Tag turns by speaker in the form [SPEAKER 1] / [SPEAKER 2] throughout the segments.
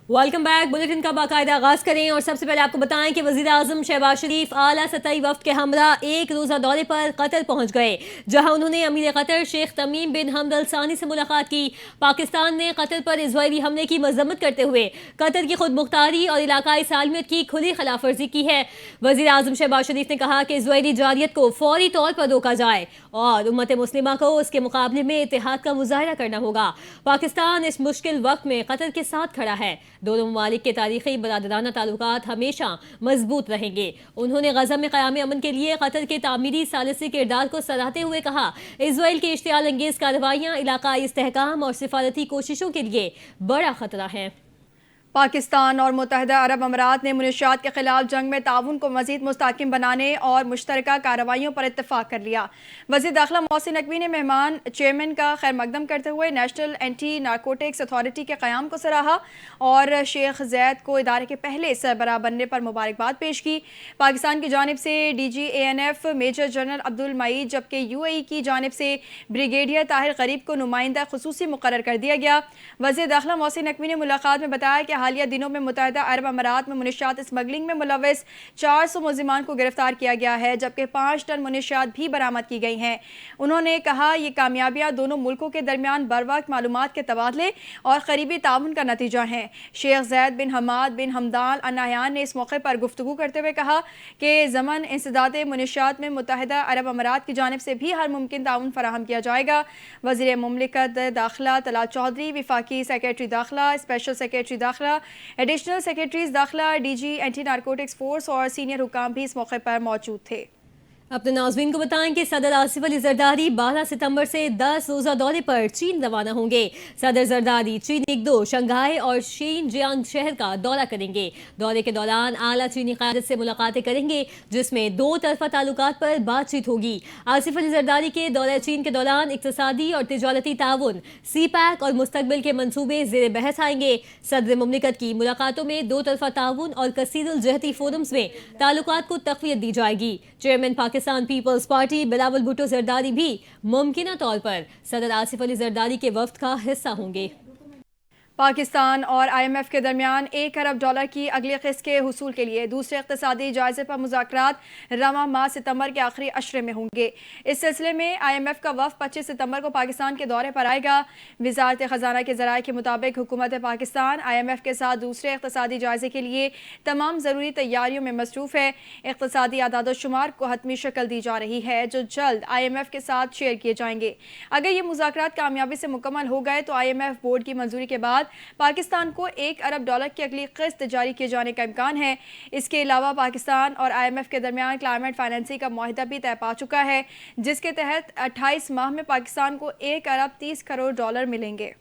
[SPEAKER 1] Welcome back. Bulletin का बाकायदा आगाज करें और सबसे पहले आपको बताएं कि वजीर आजम शहबाज शरीफ आला सतही वफ्द के हमरा एक रोज़ा दौरे पर कतर पहुंच गए, जहां उन्होंने अमीर कतर शेख तमीम बिन हमद अल सानी से मुलाकात की। पाकिस्तान ने कतर पर इजरायली हमले की मजम्मत करते हुए कतर की खुद मुख्तारी और इलाकाई सालमियत की खुली खिलाफ वर्जी की है। वजीर आजम शहबाज शरीफ ने कहा कि इजरायली जारियत को फौरी तौर पर रोका जाए और उम्मत मुस्लिमा को उसके मुकाबले में इत्तेहाद का मुजाहरा करना होगा। पाकिस्तान इस मुश्किल वक्त में कतर के साथ खड़ा है। दोनों ममालिक के तारीखी बरादराना ताल्लुकात हमेशा मजबूत रहेंगे। उन्होंने गजा में क़याम अमन के लिए कतर के तामीरी सालिसी किरदार को सराहते हुए कहा, इजराइल की इश्तियाल अंगेज कार्रवाइयाँ इलाकाई इस्तेहकाम और सिफारती कोशिशों के लिए बड़ा खतरा है।
[SPEAKER 2] पाकिस्तान और मुत्तहिदा अरब अमारात ने मुनशियात के खिलाफ जंग में ताउन को मजीद मुस्तहकम बनाने और मुश्तरका कार्रवाइयों पर इत्तफाक कर लिया। वज़ीर दाखिला मोहसिन नकवी ने मेहमान चेयरमैन का खैर मकदम करते हुए नेशनल एंटी नारकोटिक्स अथॉरिटी के क़याम को सराहा और शेख जैद को इदारे के पहले सरबराह बनने पर मुबारकबाद पेश की। पाकिस्तान की जानिब से DGANF मेजर जनरल अब्दुल मईद, जबकि UAE की जानिब से ब्रिगेडियर ताहिर गरीब को नुमाइंदा खुसूसी मुकर्रर कर दिया गया। वज़ीर दाखिला मोहसिन नकवी ने मुलाकात में बताया कि हालिया दिनों में मुत्तहिदा अरब अमारात में मुनशियात स्मगलिंग में मुलव्वस 400 मुलजिमान को गिरफ्तार किया गया है, जबकि 5 टन मुनशियात भी बरामद की गई हैं। उन्होंने कहा, ये कामयाबियां दोनों मुल्कों के दरमियान बरवक्त मालूमात के तबादले और करीबी ताउन का नतीजा है। शेख जैद बिन हमाद बिन हमदान अल नहयान ने इस मौके पर गुफ्तगू करते हुए कहा कि ज़मन इंसदाद मुनशियात में मुत्तहिदा अरब अमारात की जानिब से भी हर मुमकिन ताउन फराहम किया जाएगा। वज़ीर मुमलिकत दाखिला तलात चौधरी, वफाकी सेक्रेटरी दाखिला, स्पेशल सेक्रेटरी दाखिला, एडिशनल सेक्रेटरीज दाखिला, DG एंटी नारकोटिक्स फोर्स और सीनियर हुकाम भी इस मौके पर मौजूद थे।
[SPEAKER 1] अपने नाज़रीन को बताएं कि सदर आसिफ अली जरदारी 12 सितंबर से 10 रोज़ा दौरे पर चीन रवाना होंगे। सदर जरदारी चीन एक-दो शंघाई और शीनजियांग शहर का दौरा करेंगे। दौरे के दौरान आला चीनी क़यादत से मुलाकातें करेंगे, जिसमें दो तरफा ताल्लुकात पर बातचीत होगी। आसिफ अली जरदारी के दौरे चीन के दौरान इक़्तिसादी और तिजारती ताउन, CPEC और मुस्तक़बिल के मंसूबे ज़ेर बहस आएंगे। सदर मुमलिकत की मुलाकातों में दो तरफा ताउन और कसीरुल जहती फोरम्स में ताल्लुकात को तक़वियत दी जाएगी। चेयरमैन पाकिस्तान पीपल्स पार्टी बिलावल भुट्टो जरदारी भी मुमकिना तौर पर सदर आसिफ अली जरदारी के वफ्द का हिस्सा होंगे।
[SPEAKER 2] पाकिस्तान और IMF के दरमियान $1 अरब की अगली किस्त के हुसूल के लिए दूसरे इक़्तिसादी जायजे पर मुज़ाकरात रवां माह सितंबर के आखिरी अशरे में होंगे। इस सिलसिले में IMF का वफ़द 25 सितंबर को पाकिस्तान के दौरे पर आएगा। वज़ारत ख़ज़ाना के ज़राए के मुताबिक हुकूमत पाकिस्तान IMF के साथ दूसरे इक़्तिसादी जायजे के लिए तमाम ज़रूरी तैयारियों में मसरूफ़ है। इक़्तिसादी आदाद-ओ-शुमार को हतमी शक्ल दी जा रही है, जो जल्द IMF के साथ शेयर किए जाएंगे। अगर ये मुज़ाकरात कामयाबी से मुकम्मल हो गए तो IMF बोर्ड की मंजूरी के बाद पाकिस्तान को $1 अरब की अगली किस्त जारी किए जाने का इम्कान है। इसके अलावा पाकिस्तान और IMF के दरमियान क्लाइमेट फाइनेंसिंग का मुआहिदा भी तय पा चुका है, जिसके तहत 28 माह में पाकिस्तान को $1 अरब 30 करोड़ मिलेंगे।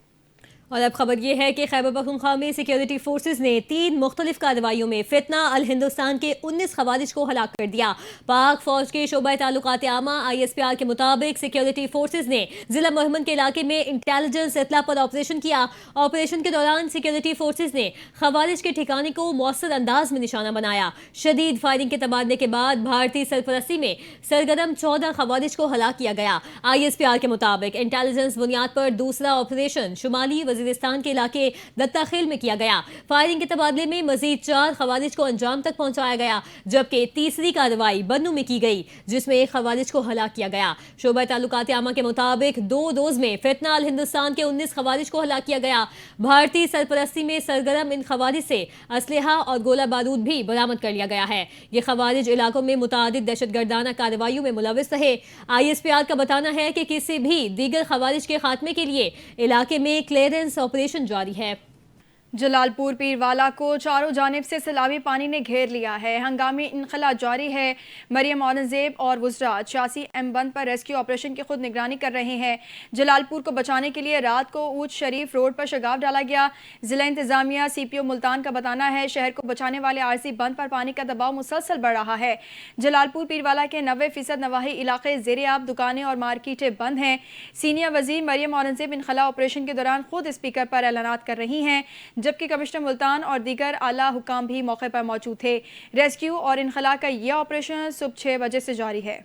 [SPEAKER 1] और अब खबर यह है कि खैबर पख्तूनख्वा में सिक्योरिटी फोर्सेज ने 3 मुख्तलिफ कार्रवाइयों में फितना अल हिंदुस्तान के 19 खवारिज को हलाक कर दिया। पाक फौज के शोबा ताल्लुकात आमा ISPR के मुताबिक सिक्योरिटी फोर्सेज ने जिला मोहम्मद के इलाके में इंटेलिजेंस इत्तला पर ऑपरेशन किया। ऑपरेशन के दौरान सिक्योरिटी फोर्सेज ने खवारिज के ठिकाने को मौसर अंदाज में निशाना बनाया। शदीद फायरिंग के तबादले के बाद भारतीय सरपरस्ती में सरगर्म 14 खवारिज को हलाक किया गया। ISPR के मुताबिक इंटेलिजेंस बुनियाद पर दूसरा ऑपरेशन शुमाली वजीरिस्तान के इलाके दत्ताखेल में किया गया। फायरिंग के तबादले में मजीद 4 खवारिज को अंजाम तक पहुंचाया गया, जबकि तीसरी कार्रवाई बन्नू में की गई, जिसमें एक खवारिज को हलाक किया गया। शोबा ताल्लुकात आमा के मुताबिक 2 रोज में फितना अल हिंदुस्तान के 19 खवारिज को हलाक किया गया। भारतीय सरपरस्ती में सरगर्म इन खवारिज से असलहा और गोला बारूद भी बरामद कर लिया गया है। ये खवारिज इलाकों में मुतादिद दहशतगर्दाना कार्रवाइयों में मुलविस रहे। ISPR का बताना है कि किसी भी दीगर खवारिज के खात्मे के लिए इलाके में क्लियरेंस ऑपरेशन जारी है।
[SPEAKER 2] जलालपुर पीरवाला को चारों जानिब से सैलाबी पानी ने घेर लिया है। हंगामी इनखला जारी है। मरियम औरंगजेब और वुज़रा 86M बंद पर रेस्क्यू ऑपरेशन की खुद निगरानी कर रहे हैं। जलालपुर को बचाने के लिए रात को ऊंच शरीफ रोड पर शगाफ डाला गया। जिला इंतजामिया CPO मुल्तान का बताना है, शहर को बचाने वाले आरजी बंद पर पानी का दबाव मुसलसल बढ़ रहा है। जलालपुर पीरवाला के 90% नवाही इलाके ज़ेर-ए-आब, दुकानें और मार्केटें बंद हैं। सीनियर वज़ीर मरियम औरंगजेब इनखला ऑपरेशन के दौरान खुद स्पीकर पर ऐलानात कर रही हैं, जबकि कमिश्नर मुल्तान और दीगर आला हुकाम भी मौके पर मौजूद थे। रेस्क्यू और इनखला का यह ऑपरेशन सुबह 6 बजे से जारी है।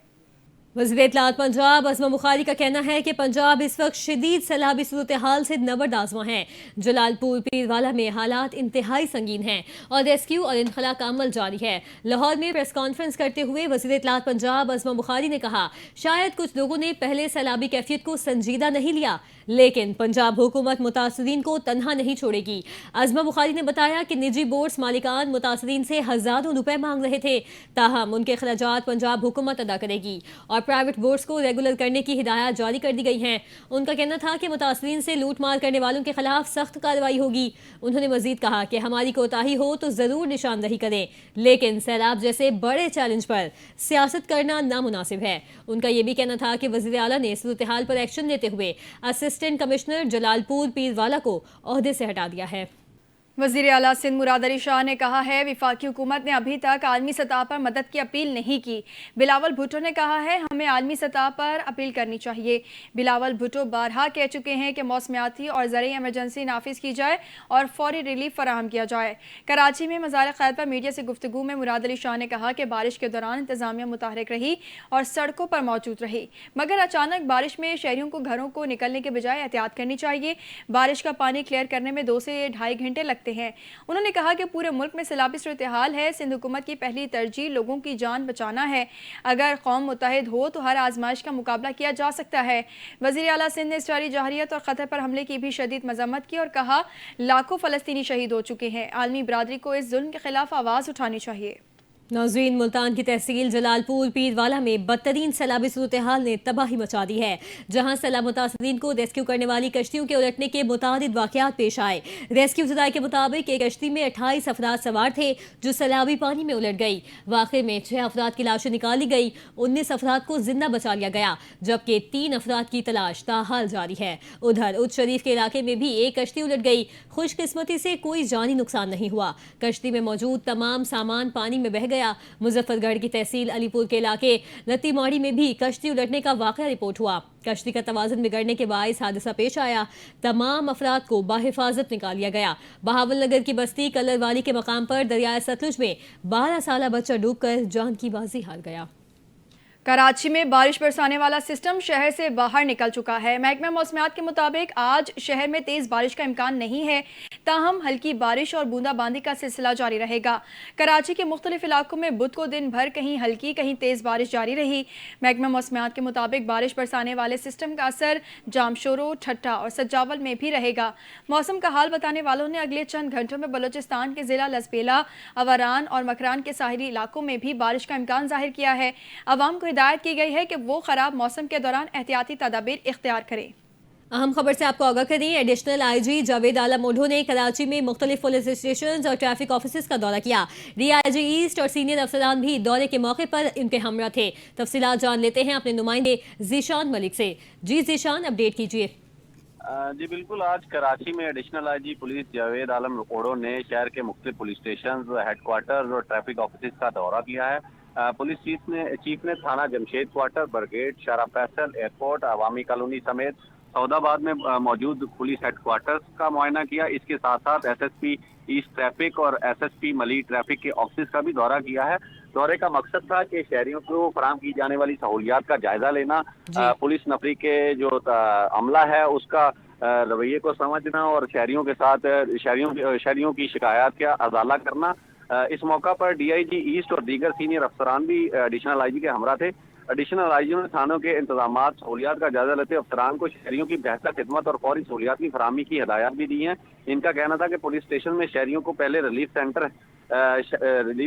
[SPEAKER 1] वज़ीर इत्तलात पंजाब अज़मा बुखारी का कहना है कि पंजाब इस वक्त शदीद सैलाबी सूरत हाल से नबर्द आज़मा है। जलालपुर पीरवाला में हालात इंतहाई संगीन हैं और रेस्क्यू और इनखला का अमल जारी है। लाहौर में प्रेस कॉन्फ्रेंस करते हुए वज़ीर इत्तलात पंजाब अज़मा बुखारी ने कहा, शायद कुछ लोगों ने पहले सैलाबी कैफियत को संजीदा नहीं लिया, लेकिन पंजाब हुकूमत मुतासरीन को तन्हा नहीं छोड़ेगी। अज़मा बुखारी ने बताया कि निजी बोर्ड्स मालिकान मुतासरीन से हज़ारों रुपए मांग रहे थे, ताहम उनके खराजात पंजाब हुकूमत अदा करेगी और प्राइवेट बोर्ड्स को रेगुलर करने की हिदायत जारी कर दी गई हैं। उनका कहना था कि मुतासरीन से लूट मार करने वालों के खिलाफ सख्त कार्रवाई होगी। उन्होंने मजीद कहा कि हमारी कोताही हो तो ज़रूर निशानदही करें, लेकिन सैलाब जैसे बड़े चैलेंज पर सियासत करना नामुनासिब है। उनका यह भी कहना था कि वज़ीर आला ने सूरत हाल पर एक्शन लेते हुए असिस्टेंट कमिश्नर जलालपुर पीरवाला को ओहदे से हटा दिया है।
[SPEAKER 2] वज़ीर आला सिंध मुराद अली शाह ने कहा है, वफाकी हुकूमत ने अभी तक आलमी सतह पर मदद की अपील नहीं की। बिलावल भुट्टो ने कहा है, हमें आलमी सतह पर अपील करनी चाहिए। बिलावल भुट्टो बारहा कह चुके हैं कि मौसमियाती और ज़रूरी एमरजेंसी नाफिज की जाए और फौरी रिलीफ फराहम किया जाए। कराची में मज़ार क़ैद पर मीडिया से गुफ्तगू में मुराद अली शाह ने कहा कि बारिश के दौरान इंतज़ामिया मुतहरिक रही और सड़कों पर मौजूद रही, मगर अचानक बारिश में शहरियों को घरों को निकलने के बजाय एहतियात करनी चाहिए। बारिश का पानी क्लियर करने में 2 से 2.5 घंटे लगते हैं। उन्होंने कहा कि पूरे मुल्क में सैलाबी सूरत हाल है। सिंध हुकूमत की पहली तरजीह लोगों की जान बचाना है। अगर कौम मुत्तहिद हो तो हर आजमाइश का मुकाबला किया जा सकता है। वज़ीर आला सिंध ने इसराइली जहरियत और ख़तर पर हमले की भी शदीद मज़म्मत की और कहा, लाखों फ़लस्तीनी शहीद हो चुके हैं। आलमी बरादरी को इस जुल्म के खिलाफ आवाज़ उठानी चाहिए।
[SPEAKER 1] नाज़रीन, मुल्तान की तहसील जलालपुर पीरवाला में बदतरीन सैलाबी सूरत हाल ने तबाही मचा दी है, जहां सैलाब मुतासरीन को रेस्क्यू करने वाली कश्तियों के उलटने के मुतादिद वाक़यात पेश आए। रेस्क्यू ज़राए के मुताबिक एक कश्ती में 28 अफराद सवार थे जो सैलाबी पानी में उलट गई। वाक़े में 6 अफराद की लाशें निकाली गई, 19 अफराद को जिंदा बचा लिया गया, जबकि 3 अफराद की तलाश ताहाल जारी है। उधर उच्च शरीफ के इलाके में भी एक कश्ती उलट गई। खुशकिस्मती से कोई जानी नुकसान नहीं हुआ। कश्ती में मौजूद तमाम सामान पानी में बह गया। मुजफ्फरगढ़ की तहसील अलीपुर के इलाके लतीमाड़ी में भी कश्ती उलटने का वाक़या रिपोर्ट हुआ। कश्ती का तवाज़ुन बिगड़ने के बायस हादसा पेश आया। तमाम अफराद को बाहिफाजत निकाल लिया गया। बहावल नगर की बस्ती कलरवाली के मकाम पर दरियाए सतलुज में 12 साला बच्चा डूबकर जान की बाजी हार गया।
[SPEAKER 2] कराची में बारिश बरसाने वाला सिस्टम शहर से बाहर निकल चुका है। महकमा मौसमियात के मुताबिक आज शहर में तेज़ बारिश का इम्कान नहीं है, ताहम हल्की बारिश और बूंदाबांदी का सिलसिला जारी रहेगा। कराची के मुख्तलिफ इलाकों में बुध को दिन भर कहीं हल्की कहीं तेज़ बारिश जारी रही। महकमा मौसमियात के मुताबिक बारिश बरसाने वाले सिस्टम का असर जामशोरो, ठट्ठा और सज्जावल में भी रहेगा। मौसम का हाल बताने वालों ने अगले चंद घंटों में बलोचिस्तान के ज़िला लसबेला, अवारान और मकरान के साहिली इलाकों में भी बारिश का इम्कान जाहिर किया है। अवाम को हिदायत की गई है कि वो खराब मौसम के दौरान एहतियाती तदाबीर इख्तियार करें।
[SPEAKER 1] अहम खबर से आपको आगाह करें, एडिशनल IG जावेद आलम ओढो ने कराची में मुख्तलिफ पुलिस स्टेशन और ट्रैफिक ऑफिस का दौरा किया। DIG ईस्ट और सीनियर अफसरान भी दौरे के मौके पर इनके हमरा थे। तफसीलात जान लेते हैं अपने नुमाइंदे जीशान मलिक से। जी जीशान, अपडेट कीजिए।
[SPEAKER 3] जी बिल्कुल, आज कराची में additional IG police Javed Alam ओढो ने शहर के मुख्तलिफ पुलिस स्टेशन, हेडक्वार्टर और ट्रैफिक ऑफिस का दौरा किया है। पुलिस चीफ ने थाना जमशेद क्वार्टर, ब्रिगेड, शारा फैसल, एयरपोर्ट, अवामी कॉलोनी समेत सौदाबाद में मौजूद पुलिस हेडक्वार्टर्स का मुआयना किया। इसके साथ साथ SSP ईस्ट ट्रैफिक और SSP मली ट्रैफिक के ऑफिस का भी दौरा किया है। दौरे का मकसद था कि शहरियों को फराहम की जाने वाली सहूलियात का जायजा लेना, पुलिस नफरी के जो अमला है उसका रवैये को समझना और शहरियों के साथ शहरियों की शिकायत का अजाला करना। इस मौका पर DIG ईस्ट और दीगर सीनियर अफसरान भी एडिशनल IG के हमरा थे। एडिशनल IG ने थानों के इंतजामात, सहूलियात का जायजा लेते अफसरान को शहरियों की बेहतर खिदमत और फौरी सहूलियात की फराहमी की हिदायत भी दी हैं। इनका कहना था कि पुलिस स्टेशन में शहरियों को पहले रिलीफ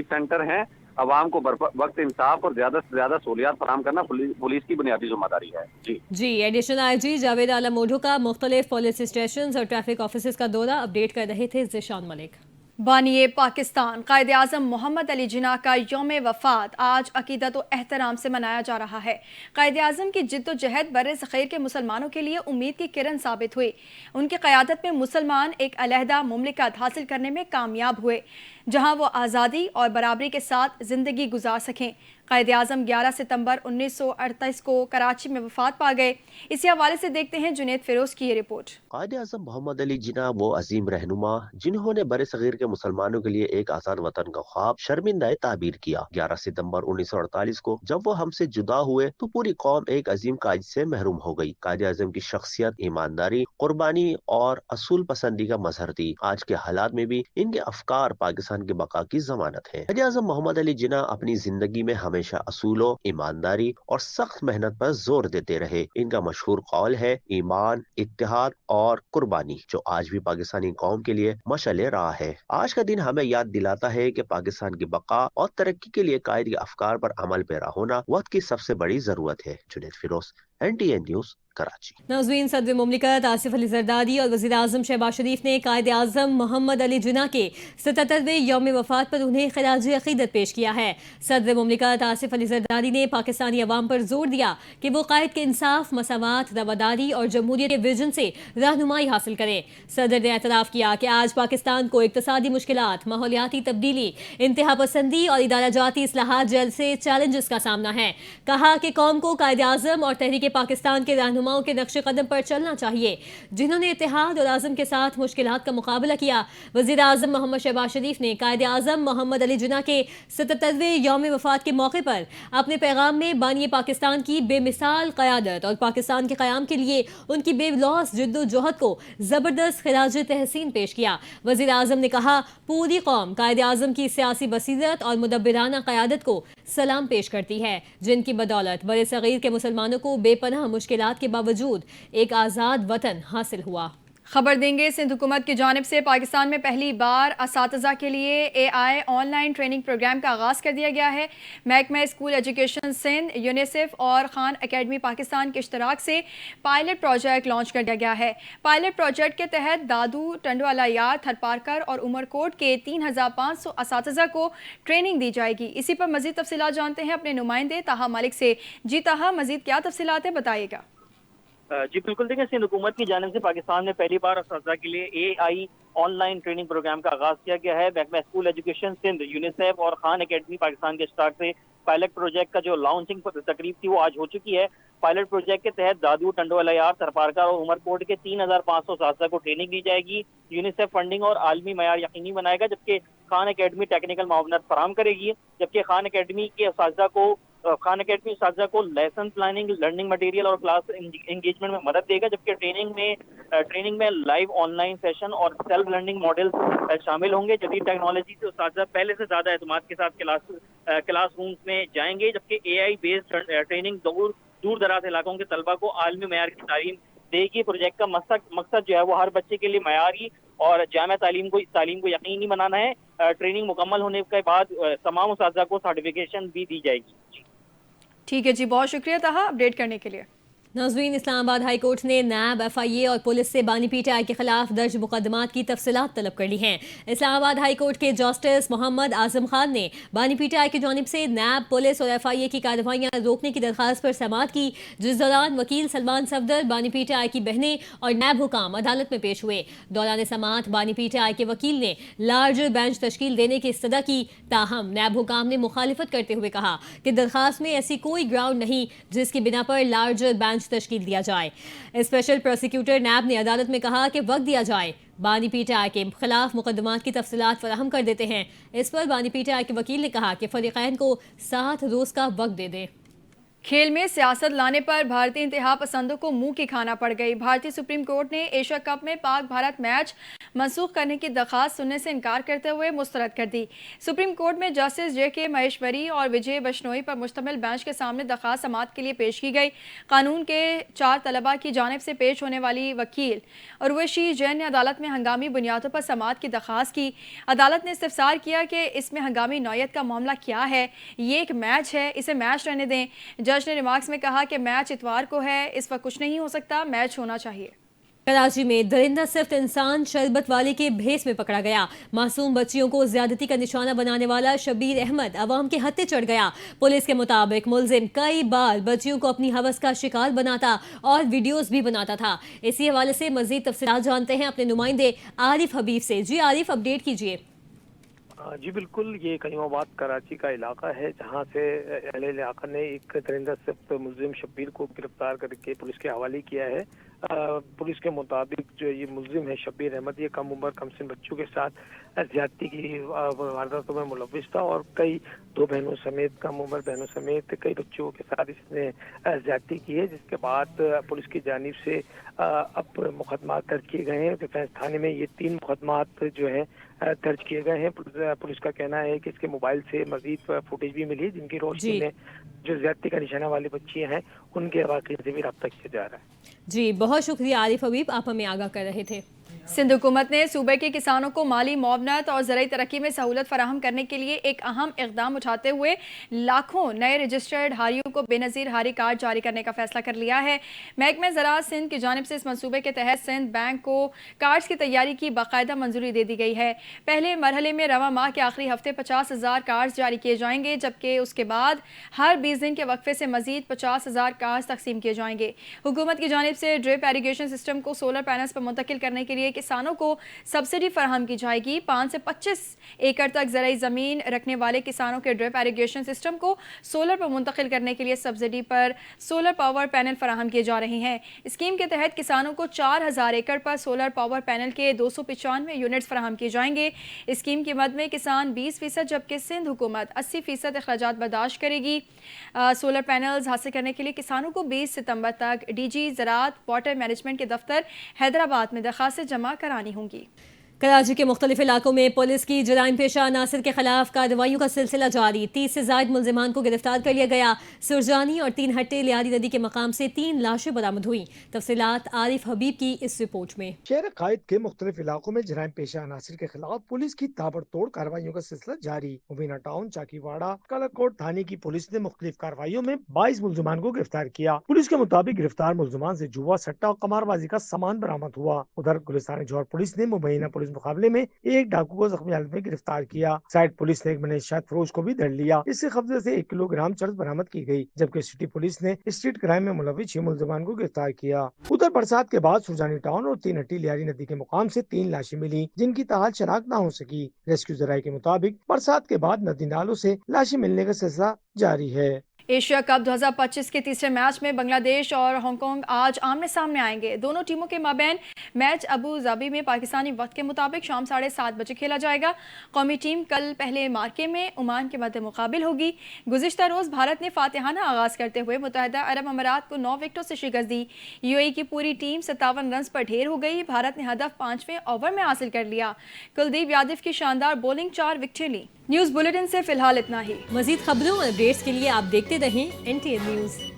[SPEAKER 3] सेंटर हैं, अवाम को वक्त इंसाफ और ज्यादा से ज्यादा सहूलियात फराहम करना पुलिस की बुनियादी जिम्मेदारी है।
[SPEAKER 1] जी एडिशनल IG जावेद आलम ओढो का मुख्तलिफ पुलिस स्टेशन और ट्रैफिक ऑफिस का दौरा अपडेट कर रहे थे ज़ीशान मलिक।
[SPEAKER 2] बानिए पाकिस्तान कायद आज़म मोहम्मद अली जिन्ना का यौम वफ़ात आज अकीदत व एहतराम से मनाया जा रहा है। कायद आज़म की जिद्दोजहद बर्रे ख़ैर के मुसलमानों के लिए उम्मीद की किरण साबित हुई। उनकी क़यादत में मुसलमान एक अलहदा मुमलिकत हासिल करने में कामयाब हुए, जहाँ वो आज़ादी और बराबरी के साथ ज़िंदगी गुजार सकें। قائد اعظم 11 ستمبر 1938 کو کراچی میں وفات پا گئے۔ اسی حوالے سے دیکھتے ہیں جنید فیروز کی یہ رپورٹ۔
[SPEAKER 4] قائد اعظم محمد علی جناح وہ عظیم رہنما جنہوں نے بر صغیر کے مسلمانوں کے لیے ایک آزاد وطن کا خواب شرمندہ تعبیر کیا۔ 11 ستمبر 1948 کو جب وہ ہم سے جدا ہوئے تو پوری قوم ایک عظیم قائد سے محروم ہو گئی۔ قائد اعظم کی شخصیت ایمانداری، قربانی اور اصول پسندی کا مظہر تھی۔ آج کے حالات میں بھی ان کے افکار پاکستان کی بقا کی ضمانت ہے۔ قائد اعظم محمد علی جناح اپنی زندگی میں ہمیشہ اصولوں، ایمانداری اور سخت محنت پر زور دیتے رہے۔ ان کا مشہور قول ہے ایمان، اتحاد اور قربانی، جو آج بھی پاکستانی قوم کے لیے مشعل راہ ہے۔ آج کا دن ہمیں یاد دلاتا ہے کہ پاکستان کی بقا اور ترقی کے لیے قائد کے افکار پر عمل پیرا ہونا وقت کی سب سے بڑی ضرورت ہے۔ Junaid Feroz, NTA news, Karachi.
[SPEAKER 1] ناظرین، صدر مملکت آصف علی زرداری اور وزیر اعظم شہباز شریف نے قائد اعظم محمد علی جناح کے 77ویں یوم وفات پر انہیں خراج عقیدت پیش کیا ہے۔ صدر مملکت آصف علی زرداری نے پاکستانی عوام پر زور دیا کہ وہ قائد کے انصاف، مساوات، رواداری اور جمہوریت کے ویژن سے رہنمائی حاصل کریں۔ صدر نے اعتراف کیا کہ آج پاکستان کو اقتصادی مشکلات، ماحولیاتی تبدیلی، انتہا پسندی اور ادارہ جاتی اصلاحات جیسے چیلنجز کا سامنا ہے۔ کہا کہ قوم کو قائد اعظم اور تحریک پاکستان کے رہنماؤں کے نقش قدم پر چلنا چاہیے، جنہوں نے اتحاد اور عزم کے ساتھ مشکلات کا مقابلہ کیا۔ وزیر اعظم محمد شہباز شریف نے قائد اعظم محمد علی جناح کے 77ویں یوم وفات کے موقع پر اپنے پیغام میں بانی پاکستان کی بے مثال قیادت اور پاکستان کے قیام کے لیے ان کی بے لوث جد و جہد کو زبردست خراج تحسین پیش کیا۔ وزیر اعظم نے کہا، پوری قوم قائد اعظم کی سیاسی بصیرت اور مدبرانہ قیادت کو سلام پیش کرتی ہے، جن کی بدولت بر صغیر کے مسلمانوں کو بے پناہ مشکلات کے باوجود ایک آزاد وطن حاصل ہوا۔
[SPEAKER 2] خبر دیں گے، سندھ حکومت کی جانب سے پاکستان میں پہلی بار اساتذہ کے لیے AI online training program کا آغاز کر دیا گیا ہے۔ محکمہ اسکول ایجوکیشن سندھ، یونیسیف اور خان اکیڈمی پاکستان کے اشتراک سے پائلٹ پروجیکٹ لانچ کر دیا گیا ہے۔ پائلٹ پروجیکٹ کے تحت دادو، ٹنڈوالا یار، تھرپارکر اور عمرکوٹ کے 3500 اساتذہ کو ٹریننگ دی جائے گی۔ اسی پر مزید تفصیلات جانتے ہیں اپنے نمائندے طاہا مالک سے۔ جی طاہا، مزید کیا تفصیلات ہیں، بتائیے گا۔
[SPEAKER 5] جی بالکل، دیکھیں، سندھ حکومت کی جانب سے پاکستان میں پہلی بار اساتذہ کے لیے AI online training program کا آغاز کیا گیا ہے۔ محکمہ اسکول ایجوکیشن سندھ، یونیسیف اور خان اکیڈمی پاکستان کے اشتراک سے پائلٹ پروجیکٹ کا جو لانچنگ تقریب تھی وہ آج ہو چکی ہے۔ پائلٹ پروجیکٹ کے تحت دادو، ٹنڈوالا یار، تھرپارکر اور عمرکوٹ کے 3500 اساتذہ کو ٹریننگ دی جائے گی۔ یونیسیف فنڈنگ اور عالمی معیار یقینی بنائے گا، جبکہ خان اکیڈمی ٹیکنیکل معاونت فراہم کرے گی، جبکہ خان اکیڈمی اساتذہ کو لیسن پلاننگ، لرننگ مٹیریل اور کلاس انگیجمنٹ میں مدد دے گا، جبکہ ٹریننگ میں لائیو آن لائن سیشن اور سیلف لرننگ ماڈل شامل ہوں گے۔ جدید ٹیکنالوجی سے اساتذہ پہلے سے زیادہ اعتماد کے ساتھ کلاس رومز میں جائیں گے، جبکہ AI بیسڈ ٹریننگ دور دراز علاقوں کے طلبہ کو عالمی معیار کی تعلیم دے گی۔ پروجیکٹ کا مقصد جو ہے وہ ہر بچے کے لیے معیاری اور جامع تعلیم کو یقینی بنانا ہے۔ ٹریننگ مکمل ہونے کے بعد تمام اساتذہ کو سرٹیفکیشن بھی دی جائے گی۔
[SPEAKER 2] ٹھیک ہے جی، بہت شکریہ طاہا اپڈیٹ کرنے کے لیے۔
[SPEAKER 1] ناظرین، اسلام آباد ہائی کورٹ نے نیب، FIA اور پولیس سے بانی PTI کے خلاف درج مقدمات کی تفصیلات طلب کر لی ہیں۔ اسلام آباد ہائی کورٹ کے جسٹس محمد اعظم خان نے بانی PTI کی جانب سے نیب، پولیس اور FIA کی کارروائیاں روکنے کی درخواست پر سماعت کی، جس دوران وکیل سلمان صفدر، بانی PTI کی بہنیں اور نیب حکام عدالت میں پیش ہوئے۔ دوران سماعت بانی PTI کے وکیل نے لارجر بینچ تشکیل دینے کی استدعا کی، تاہم نیب حکام نے مخالفت کرتے ہوئے کہا کہ درخواست میں ایسی کوئی گراؤنڈ نہیں جس کی بنا پر لارجر بینچ تشکیل دیا جائے۔ اسپیشل پروسیکیوٹر نیب نے عدالت میں کہا کہ وقت دیا جائے، بانی PTI کے خلاف مقدمات کی تفصیلات فراہم کر دیتے ہیں۔ اس پر بانی PTI کے وکیل نے کہا کہ فریقین کو 7 روز کا وقت دے دیں۔
[SPEAKER 2] کھیل میں سیاست لانے پر بھارتی انتہا پسندوں کو منہ کی کھانا پڑ گئی۔ بھارتی سپریم کورٹ نے ایشیا کپ میں پاک بھارت میچ منسوخ کرنے کی درخواست سننے سے انکار کرتے ہوئے مسترد کر دی۔ سپریم کورٹ میں جسٹس JK مہیشوری اور وجے بشنوئی پر مشتمل بینچ کے سامنے درخواست سماعت کے لیے پیش کی گئی۔ قانون کے 4 طلباء کی جانب سے پیش ہونے والی وکیل اروشی جین نے عدالت میں ہنگامی بنیادوں پر سماعت کی درخواست کی۔ عدالت نے استفسار کیا کہ اس میں ہنگامی نوعیت کا معاملہ کیا ہے، یہ ایک میچ ہے، اسے میچ رہنے دیں۔ جج نے ریمارکس میں کہا کہ میچ اتوار کو ہے، اس وقت کچھ نہیں ہو سکتا، میچ ہونا چاہیے۔
[SPEAKER 1] کراچی میں درندہ صفت انسان شربت والے کے بھیس میں پکڑا گیا۔ معصوم بچیوں کو زیادتی کا نشانہ بنانے والا شبیر احمد عوام کے ہتھے چڑھ گیا۔ پولیس کے مطابق ملزم کئی بار بچیوں کو اپنی ہوس کا شکار بناتا اور ویڈیوز بھی بناتا تھا۔ اسی حوالے سے مزید تفصیلات جانتے ہیں اپنے نمائندے عارف حبیب سے۔ جی عارف، اپڈیٹ کیجیے۔
[SPEAKER 6] جی بالکل، یہ کریم آباد کراچی کا علاقہ ہے جہاں سے اہل علاقہ نے ایک درندہ ضبط ملزم شبیر کو گرفتار کر کے پولیس کے حوالے کیا ہے۔ پولیس کے مطابق جو یہ ملزم ہے شبیر احمد، یہ کم عمر کم سن بچوں کے ساتھ زیادتی کی وارداتوں میں ملوث تھا اور کئی دو بہنوں سمیت کم عمر بہنوں سمیت کئی بچوں کے ساتھ اس نے زیادتی کی ہے، جس کے بعد پولیس کی جانب سے اب مقدمات درج کیے گئے ہیں۔ ڈیفینس تھانے میں یہ 3 مقدمات جو ہیں درج کیے گئے ہیں۔ پولیس کا کہنا ہے کہ اس کے موبائل سے مزید فوٹیج بھی ملی جن کی روشنی میں جو زیادتی کا نشانہ والی بچیاں ہیں ان کے واقعے سے بھی رابطہ کیا جا رہا ہے۔
[SPEAKER 1] جی بہت شکریہ عارف حبیب، آپ ہمیں آگاہ کر رہے تھے۔
[SPEAKER 2] سندھ حکومت نے صوبے کے کسانوں کو مالی معاونت اور زرعی ترقی میں سہولت فراہم کرنے کے لیے ایک اہم اقدام اٹھاتے ہوئے لاکھوں نئے رجسٹرڈ ہاریوں کو بے نظیر ہاری کارڈ جاری کرنے کا فیصلہ کر لیا ہے۔ محکمہ زراعت سندھ کی جانب سے اس منصوبے کے تحت سندھ بینک کو کارڈز کی تیاری کی باقاعدہ منظوری دے دی گئی ہے۔ پہلے مرحلے میں رواں ماہ کے آخری ہفتے 50,000 کارڈز جاری کیے جائیں گے، جبکہ اس کے بعد ہر 20 دن کے وقفے سے مزید 50,000 کارڈز تقسیم کیے جائیں گے۔ حکومت کی جانب سے ڈرپ ایریگیشن سسٹم کو سولر پینلز پر منتقل کرنے کے لیے کسانوں کو سبسڈی فراہم کی جائے گی۔ 5 سے 25 ایکڑ تک زرعی زمین رکھنے والے کسانوں کے ڈرپ ایریگیشن سسٹم کو سولر پر منتقل کرنے کے لیے سبسڈی پر سولر پاور پینل فراہم کیے جا رہے ہیں۔ اسکیم کے تحت کسانوں کو 4,000 ایکڑ پر سولر پاور پینل کے 295 یونٹس فراہم کیے جائیں گے۔ اسکیم کی مد میں کسان 20% جبکہ سندھ حکومت 80% اخراجات برداشت کرے گی۔ سولر پینلز حاصل کرنے کے لیے کسانوں کو 20 ستمبر تک ڈی جی زراعت واٹر مینجمنٹ کے دفتر حیدرآباد میں درخواستیں جمع کرانی ہوں گی۔
[SPEAKER 1] کراچی کے مختلف علاقوں میں پولیس کی جرائم پیشہ عناصر کے خلاف کارروائیوں کا سلسلہ جاری۔ 30 سے زائد ملزمان کو گرفتار کر لیا گیا۔ سرجانی اور 3 ہٹے لیاری ندی کے مقام سے 3 لاشیں برآمد ہوئیں۔ تفصیلات عارف حبیب کی اس رپورٹ میں۔
[SPEAKER 7] شہر قائد کے مختلف علاقوں میں جرائم پیشہ عناصر کے خلاف پولیس کی تابڑتوڑ کارروائیوں کا سلسلہ جاری۔ مبینہ ٹاؤن، چاکی واڑہ، کلاکوٹ تھانے کی پولیس نے مختلف کارروائیوں میں 22 ملزمان کو گرفتار کیا۔ پولیس کے مطابق گرفتار ملزمان سے جوا، سٹہ اور قمار بازی کا سامان برآمد ہوا۔ ادھر گلستان جوہر پولیس نے مبینہ پولیس مقابلے میں ایک ڈاکو کو زخمی حالت میں گرفتار کیا۔ سائٹ پولیس نے ایک منشیات فروش کو بھی دھر لیا۔ اس سے قبضے سے 1 کلو گرام چرس برآمد کی گئی، جبکہ سٹی پولیس نے اسٹریٹ کرائم میں ملوث 6 ملزمان کو گرفتار کیا۔ ادھر برسات کے بعد سرجانی ٹاؤن اور 3 ہٹی لیاری ندی کے مقام سے 3 لاشیں ملی، جن کی تاحال شناخت نہ ہو سکی۔ ریسکیو ذرائع کے مطابق برسات کے بعد ندی نالوں سے لاشیں ملنے کا سلسلہ جاری ہے۔
[SPEAKER 2] ایشیا کپ 2025 کے تیسرے میچ میں بنگلہ دیش اور ہانگ کانگ آج آمنے سامنے آئیں گے۔ دونوں ٹیموں کے مابین میچ ابو ظبی میں پاکستانی وقت کے مطابق شام 7:30 بجے کھیلا جائے گا۔ قومی ٹیم کل پہلے مارکے میں عمان کے مد مقابل ہوگی۔ گزشتہ روز بھارت نے فاتحانہ آغاز کرتے ہوئے متحدہ عرب امارات کو 9 وکٹوں سے شکست دی۔ یو اے ای کی پوری ٹیم 57 رنز پر ڈھیر ہو گئی۔ بھارت نے ہدف 5ویں اوور میں حاصل کر لیا۔ کلدیپ یادو کی شاندار بولنگ 4 وکٹیں لی۔ نیوز بلیٹن سے فی الحال اتنا ہی۔
[SPEAKER 1] مزید خبروں اور اپڈیٹس کے لیے آپ دیکھتے رہیں NTN نیوز۔